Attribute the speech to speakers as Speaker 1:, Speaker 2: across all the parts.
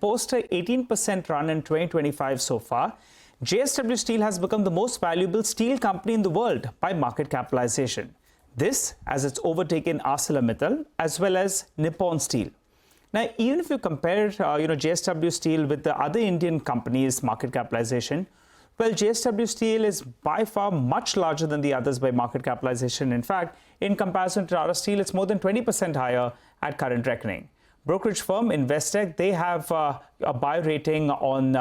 Speaker 1: post an 18% run in 2025 so far, JSW Steel has become the most valuable steel company in the world by market capitalization. This as it's overtaken Arcelor Mittal as well as Nippon Steel. Now, even if you compare JSW Steel with the other Indian companies' market capitalization, well, JSW Steel is by far much larger than the others by market capitalization. In fact, in comparison to Tata Steel, it's more than 20% higher at current reckoning. Brokerage firm Investec, they have a buy rating on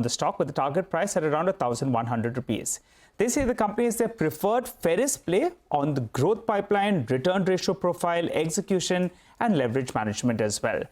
Speaker 1: the stock with the target price at around 1,100 rupees. They say the company is their preferred fairest play on the growth pipeline, return ratio profile, execution, and leverage management as well.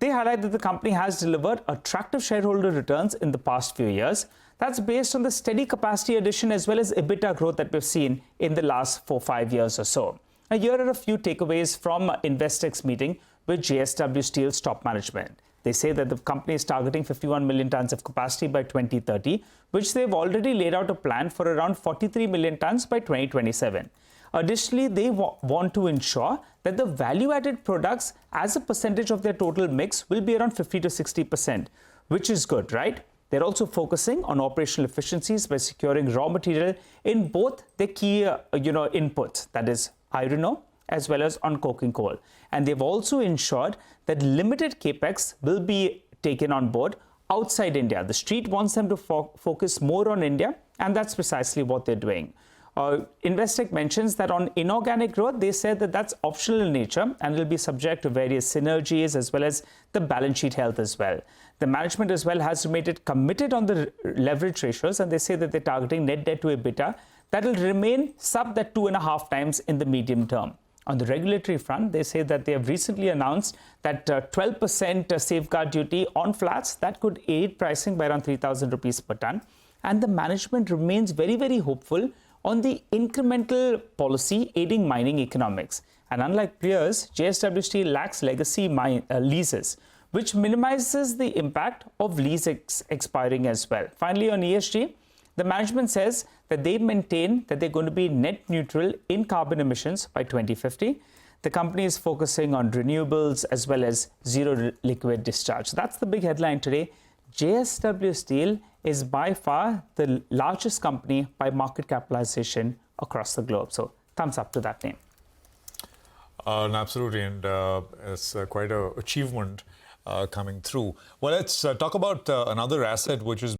Speaker 1: They highlight that the company has delivered attractive shareholder returns in the past few years. That's based on the steady capacity addition as well as EBITDA growth that we've seen in the last 4-5 years or so. Now, here are a few takeaways from Investec's meeting with JSW Steel's top management. They say that the company is targeting 51 million tons of capacity by 2030, which they've already laid out a plan for around 43 million tons by 2027. Additionally, they want to ensure that the value-added products as a percentage of their total mix will be around 50 to 60%, which is good, right? They're also focusing on operational efficiencies by securing raw material in both the key inputs, that is iron ore as well as on coking coal. And they've also ensured that limited capex will be taken on board outside India. The street wants them to focus more on India, and that's precisely what they're doing. Investec mentions that on inorganic growth, they said that that's optional in nature and will be subject to various synergies as well as the balance sheet health as well. The management as well has remained committed on the leverage ratios, and they say that they're targeting net debt to EBITDA that will remain sub that 2.5 times in the medium term. On the regulatory front, they say that they have recently announced that 12% safeguard duty on flats that could aid pricing by around 3,000 rupees per ton. And the management remains very, very hopeful on the incremental policy aiding mining economics. And unlike peers, JSW Steel lacks legacy leases, which minimizes the impact of lease expiring as well. Finally, on ESG, the management says that they maintain that they're going to be net neutral in carbon emissions by 2050. The company is focusing on renewables as well as zero liquid discharge. That's the big headline today. JSW Steel is by far the largest company by market capitalization across the globe. So thumbs up to that name.
Speaker 2: Absolutely, and it's quite an achievement coming through. Well, let's talk about another asset which is